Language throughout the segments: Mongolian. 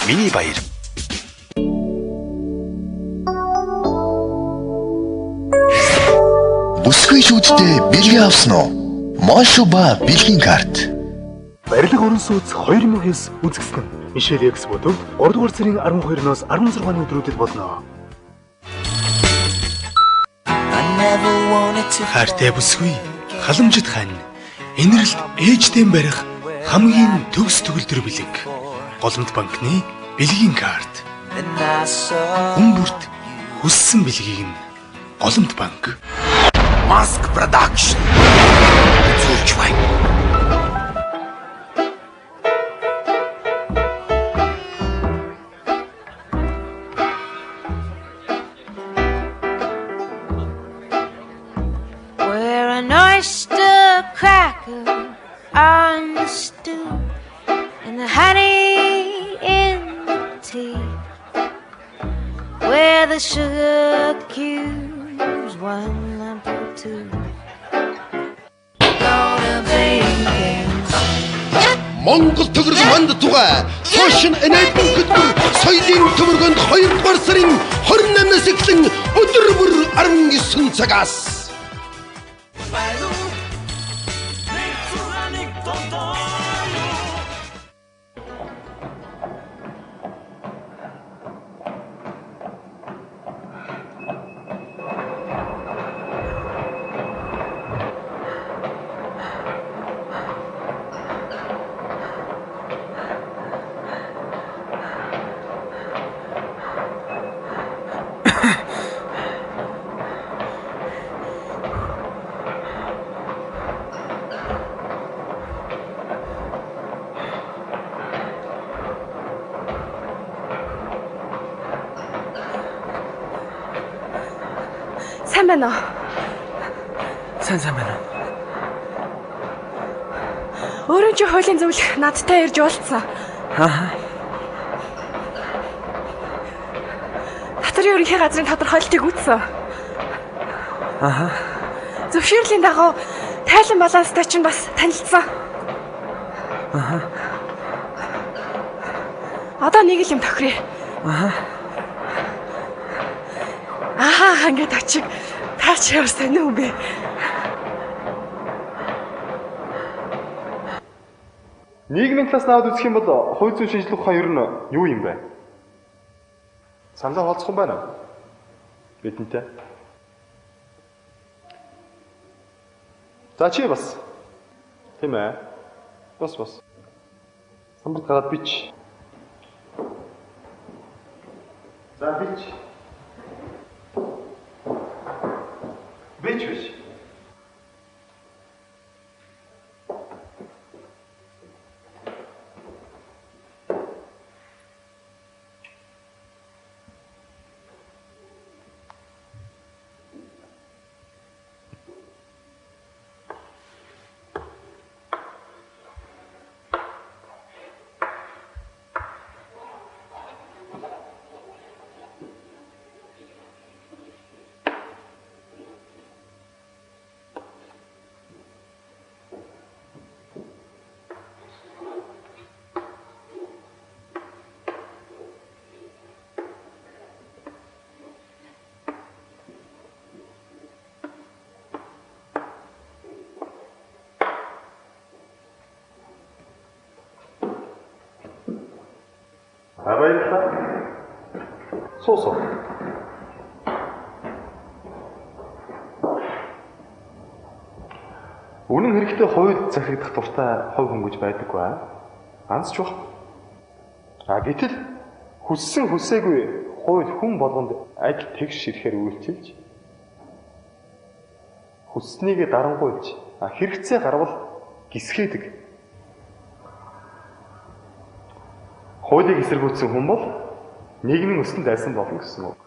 Миний баяр. Бүсгүй шүүдтэй бэлгээ авсан уу? Мошуба бэлгийн карт. Барилга орон сууц 2009 үзэгсгэн. Мишель Экс бодов 3 дугаар сарын 12-ноос 16-ны өдрүүдэд болно. Хайртай бүсгүй, халамжит хань, энерэлт ээжтэй барих хамгийн төгс төгөлдөр бэлэг. Голомт банкны бэлгийн карт. Хүмүүрт хүссэн бэлгийг нь Голомт банк. Mask Production. Зурч бай. We're an oyster cracker on the stew, and the honey in the tea, where the sugar cubes one lump or two. Gonna bake Монгол төгрөг манд тугай Social Enabling хөтөлбөр соёлын төмөргөнд 2 дугаар сарын 28-наас эхлэн өдөр бүр 19 цагаас Сайн байна уу? Сайн байна. Өөрөө чи хуулийн зөвлөх надтай ирж уулзсан. Хатарын ерөнхий газрын тодорхойлолтыг үзсэн. Зөвшөөрлийн дагуу тайлан баланстай чинь бас танилцсан. Одоо нэг л юм тохирё. Ингээд очиг таач явсан уу бэ? Нийгмийн талаас наваад үзэх юм бол хувь зүйн шинжилгээ ухаан ер нь юу юм бэ? Саналаа холцох юм байна уу? Бидэнтэй. За чи бас. Тийм ээ. Бас. Самбарт гараад бич. За бич. Бич. Баярлалаа. Суусоо. Үнэн хэрэгтэй хувьд захирагдах дуртай хувь хүн гэж байдаггүй аа. Ганц ч бах. Гэтэл хүссэн хүсээгүй хувь хүн болгонд ажил тэгш ирэхээр үйлчилж хүсснийг дарангуйж хэрэгцээ гарвал гисгээдэг. Хуулийг эсэргүүцсэн хүн бол нийгмийн өсөлтөнд дайсан болно гэсэн үг.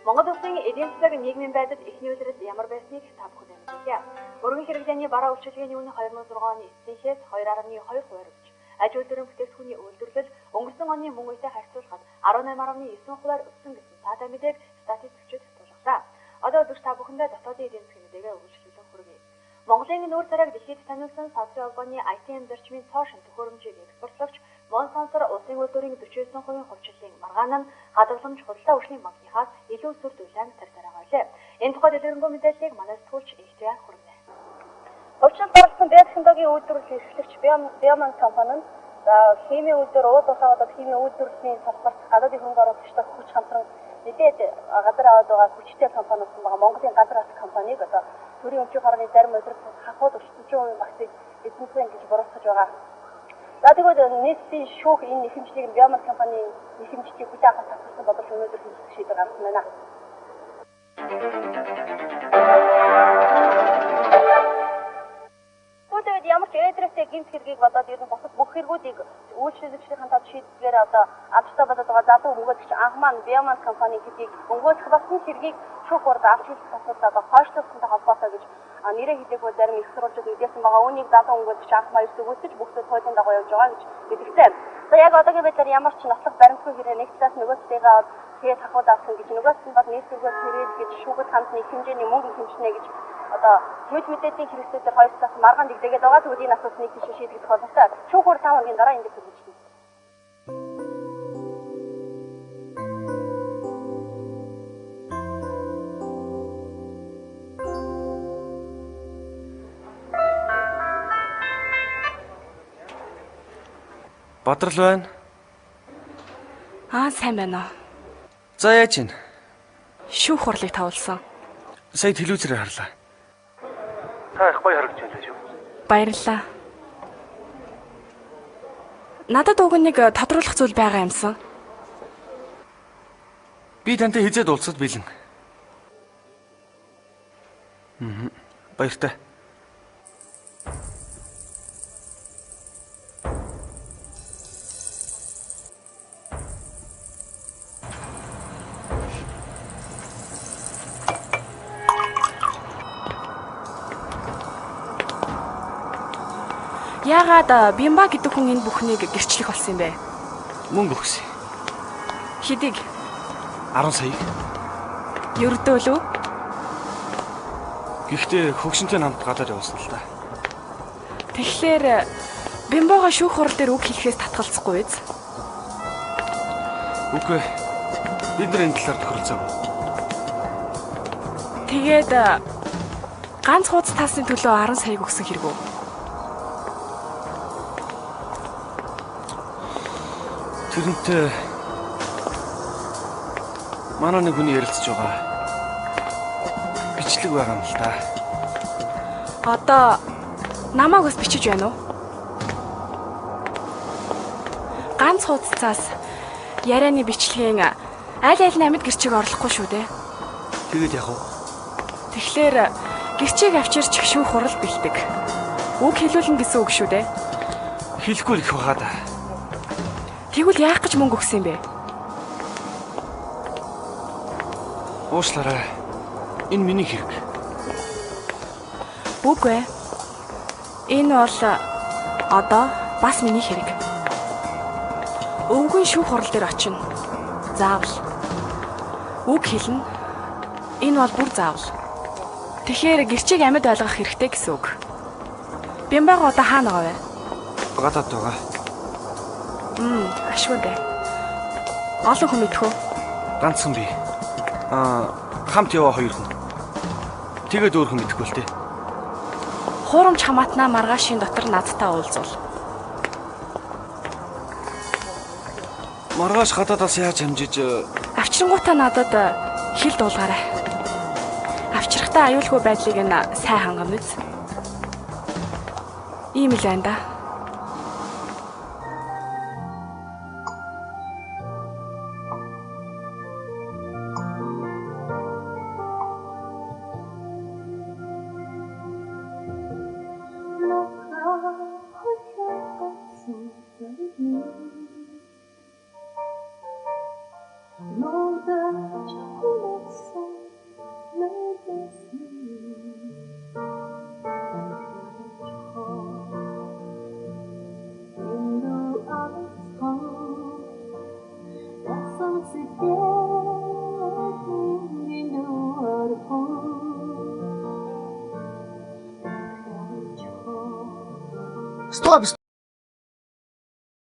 Монгол улсын эдийн засаг нийгмийн байдал эхний үеэс ямар байсныг та бүхэн мэдээ. Өргөн хэрэглээний бараа үйлчилгээний үнэ 2006 оны эцсийнхээс 2.2% өргөж, аж үйлдвэрийн бүтээгдэхүүний үйлдвэрлэл өнгөрсөн оны мөн үетэй харьцуулахад 18.9% өссөн гэсэн цаатай мэдээг статистикчид туулгасан. Одоо өдөр та бүхэндээ дотоодын эдийн засгийн мэдээгээ үргэлжлүүлэн хүргэе. Монголын нүүр царайг дэлхийд таниулсан Сансрын холбооны ITM зарчмын цоошин төхөөрөмжийг экспортлогч Монсансар улсын үйлдвэрийн 49% хувьчлалын маргаан нь хадгаламж худалдаа өшний банкнаас илүү сүр дүлээн тарьсаар байлаа. Энэ тухай дэлгэрэнгүй мэдээллийг манай сэтгүүлч Ихтэй хүргэнэ. Хувьчлалд оролцсон био технологийн үйлдвэрлэл эрхлэгч Биоман компани нь химийн үйлдвэр ууд усаад химийн үйлдвэрлэлийн салбарт гадаадын хөрөнгө оруулагчдаас хүч хамтран нэдэд газар аваад байгаа хүчтэй компаниуд байгаа Монголын газар ах компаниг одоо төрийн өмчийн хорооны зарим улирал хахууд 40% багцыг эзэмсэн гэж буруутгаж байгаа. За тэгвэл нийтийн шүүх энэ нэхэмжлийг Биоман компанийн нэхэмжлийг хүлээн авах татварсан бодож өнөөдөр хийх шийдвэр гаргасан байна. Үүнтэй ямар ч эдрэгтэй гэмт хэргийг бодоод ер нь бусад бүх хэрэгүүдийг үйлчлүүлэгчдийн хантаад шийдвэрээр одоо алдартай болоод байгаа залуу мөнгөөлөгч анх маань Биоман компанийн хэдийг мөнгөөлөх болсон хэргийг шүүх урд авч хэлэх асуудал одоо хойшлуулсантай холбоотой гэж нэрээ хэлээгүй зарим их сурвалжууд мэдээлсэн байгаа. Үүнийг залуу мөнгөөлөгч анх маань өгөөсөж бүгд хуулийн дагуу явж байгаа гэж мэдгдсэн. За яг одоогийн байдлаар ямар ч нотлох баримтгүй хэрэг нэг талаас нөгөөтэйгээ тэгээд хахууд авсан гэж нөгөөс нь бол нийт зүгээс хэрэгэл гэж шүүхэд хамтны их хэмжээний мөнгө хэмжнэ гэж одоо хэвлэл мэдээллийн хэрэгслүүдээр хоёр талаас маргаан дэгдээгээд байгаа. Тэгвэл энэ асуудлыг тийш шийдэгдэх боломжтой. Шүүхөр 5 хоногийн дараа энд хэрэгжүүлнэ. Бодрол байна. Сайн байна уу? За яаж ийн? Шүүх хурлыг тавуулсан. Сая телевизээр харлаа. Та их гоё харагдж байна шүү. Баярлалаа. Надад уг нэг тодруулах зүйл байгаа юмсан. Би тантай хизээд уулзаад бэлэн. Баяртай. Яагаад Бимба гэдэг хүн энэ бүхнийг гэрчлэх болсон юм бэ? Мөнгө өгсөн. Хэдийг? 10 сая. Ердөө лөө? Гэхдээ хөгшөнтэй намд гадаад явуулсан л да. Тэгэхээр Бимбагаа шүүх хурал дээр үг хэлэхээс татгалзахгүй биз? Үгүй. Бид нар энэ талаар тохиролцоогүй. Тэгээд ганц хуудас таасны төлөө 10 саяг өгсөн хэрэг үү? Тэрнтэй манай нэг хүний ярилцж байгаа. Бичлэг байгаа юм л да. Одоо намайг бас бичиж байна уу? Ганц хуудасаас ярианы бичлэгийн аль амьд гэрчиг орлохгүй шүү дээ. Тэгээд яг уу? Тэгэхээр гэрчиг авчирч шүүх хурал бэлдэг. Үг хэлүүлнэ гэсэн үг шүү дээ. Хэлэхгүй л их байгаа да. Тэгвэл яах гэж мөнгө өгсөн юм бэ? Уушлаарай. Энэ миний хэрэг. Үгүй ээ. Энэ бол одоо бас миний хэрэг. Өвгөн шүүх хурал дээр очино. Заавал. Үг хэлнэ. Энэ бол бүр заавал. Тэгэхээр гэрчиг амьд ойлгох хэрэгтэй гэсэн үг. Бимбага одоо хаана байгаа вэ? Гадаад байгаа. Ашгүй дээ. Олон хүн мэдэх үү? Ганцхан би. Хамт яваа 2 хүн. Тэгээд өөр хүн мэдэхгүй л дээ. Хуурамч хамаатнаа маргаашийн дотор надтай уулзвал. Маргааш гадаадаас яаж хамжиж Авчирнгуудаа надад хэл дуулгаарай. Авчрахтаа аюулгүй байдлыг нь сайн хангамж. Ийм л байна да. Стоп.